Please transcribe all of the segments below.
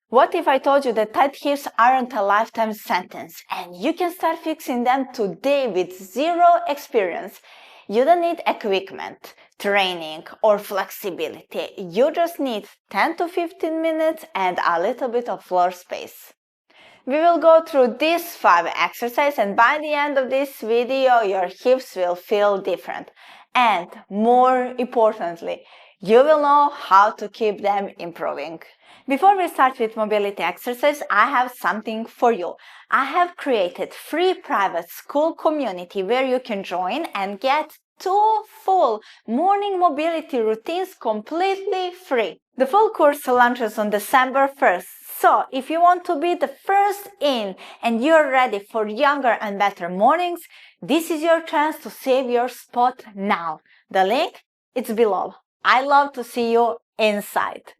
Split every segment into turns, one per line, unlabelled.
What if I told you that tight hips aren't a lifetime sentence and you can start fixing them today with zero experience? You don't need equipment, training, or flexibility. You just need 10 to 15 minutes and a little bit of floor space. We will go through these 5 exercises, and by the end of this video, your hips will feel different. And more importantly, you will know how to keep them improving. Before we start with mobility exercise, I have something for you. I have created free private Skool Community where you can join and get 2 full morning mobility routines completely free. The full course launches on December 1st. So, if you want to be the first in and you're ready for younger and better mornings, this is your chance to save your spot now. The link is below. I love to see you inside.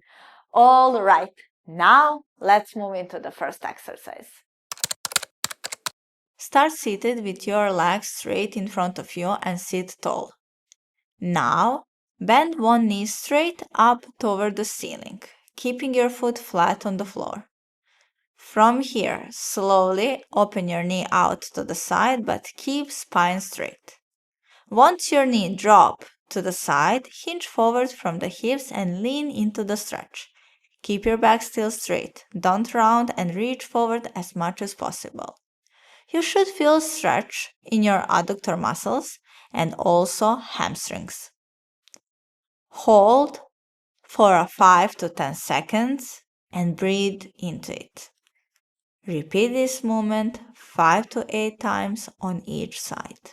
All right, now let's move into the first exercise. Start seated with your legs straight in front of you and sit tall. Now, bend one knee straight up toward the ceiling, keeping your foot flat on the floor. From here, slowly open your knee out to the side but keep spine straight. Once your knee drop to the side, hinge forward from the hips and lean into the stretch. Keep your back still straight. Don't round and reach forward as much as possible. You should feel stretch in your adductor muscles and also hamstrings. Hold for 5 to 10 seconds and breathe into it. Repeat this movement 5 to 8 times on each side.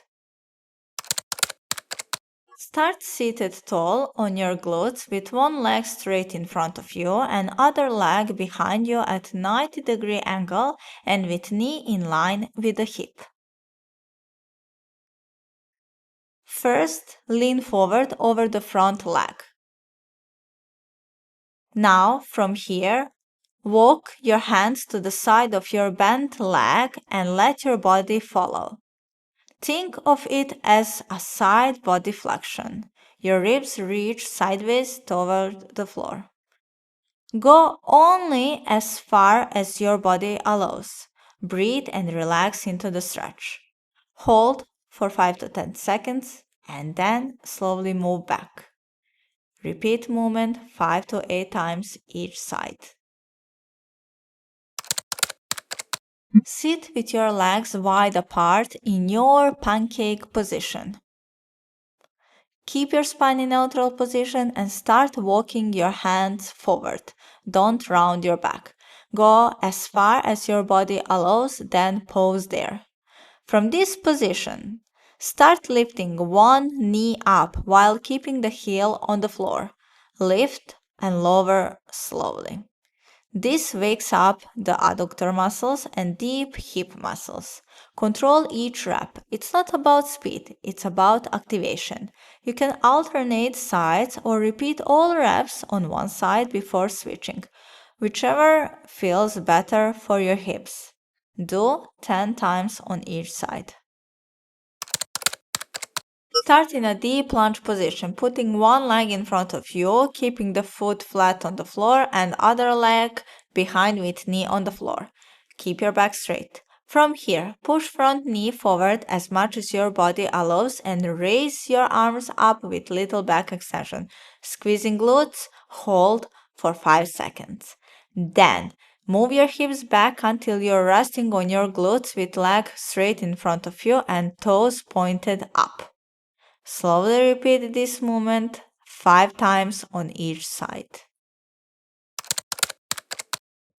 Start seated tall on your glutes with one leg straight in front of you and other leg behind you at 90-degree angle and with knee in line with the hip. First, lean forward over the front leg. Now, from here, walk your hands to the side of your bent leg and let your body follow. Think of it as a side body flexion. Your ribs reach sideways toward the floor. Go only as far as your body allows. Breathe and relax into the stretch. Hold for 5 to 10 seconds and then slowly move back. Repeat movement 5 to 8 times each side. Sit with your legs wide apart in your pancake position. Keep your spine in neutral position and start walking your hands forward. Don't round your back. Go as far as your body allows, then pause there. From this position, start lifting one knee up while keeping the heel on the floor. Lift and lower slowly. This wakes up the adductor muscles and deep hip muscles. Control each rep. It's not about speed, it's about activation. You can alternate sides or repeat all reps on one side before switching, whichever feels better for your hips. Do 10 times on each side. Start in a deep lunge position, putting one leg in front of you, keeping the foot flat on the floor and other leg behind with knee on the floor. Keep your back straight. From here, push front knee forward as much as your body allows and raise your arms up with little back extension. Squeezing glutes, hold for 5 seconds. Then, move your hips back until you're resting on your glutes with leg straight in front of you and toes pointed up. Slowly repeat this movement 5 times on each side.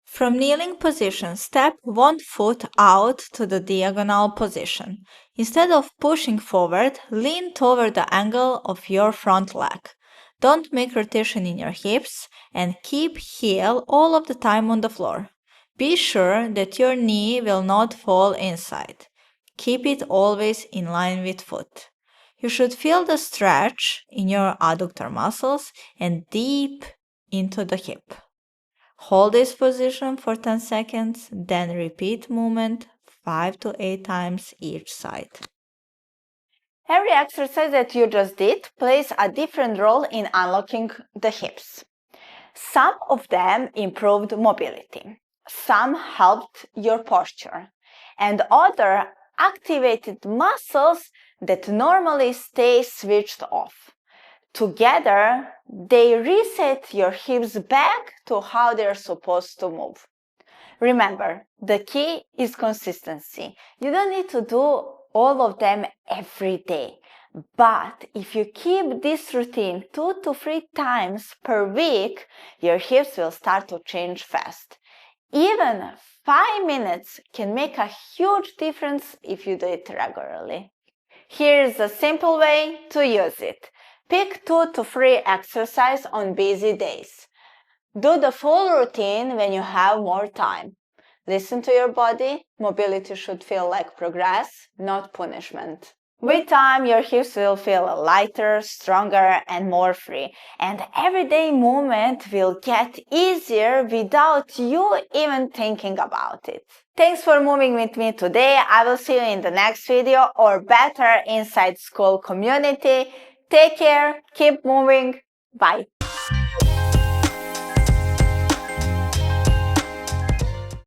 From kneeling position, step one foot out to the diagonal position. Instead of pushing forward, lean toward the angle of your front leg. Don't make rotation in your hips and keep heel all of the time on the floor. Be sure that your knee will not fall inside. Keep it always in line with foot. You should feel the stretch in your adductor muscles and deep into the hip. Hold this position for 10 seconds, then repeat movement 5 to 8 times each side. Every exercise that you just did plays a different role in unlocking the hips. Some of them improved mobility, some helped your posture, and others activated muscles that normally stay switched off. Together, they reset your hips back to how they're supposed to move. Remember, the key is consistency. You don't need to do all of them every day. But if you keep this routine 2 to 3 times per week, your hips will start to change fast. Even 5 minutes can make a huge difference if you do it regularly. Here's a simple way to use it. Pick 2 to 3 exercises on busy days. Do the full routine when you have more time. Listen to your body. Mobility should feel like progress, not punishment. With time, your hips will feel lighter, stronger, and more free. And everyday movement will get easier without you even thinking about it. Thanks for moving with me today. I will see you in the next video, or better, inside Skool Community. Take care, keep moving. Bye.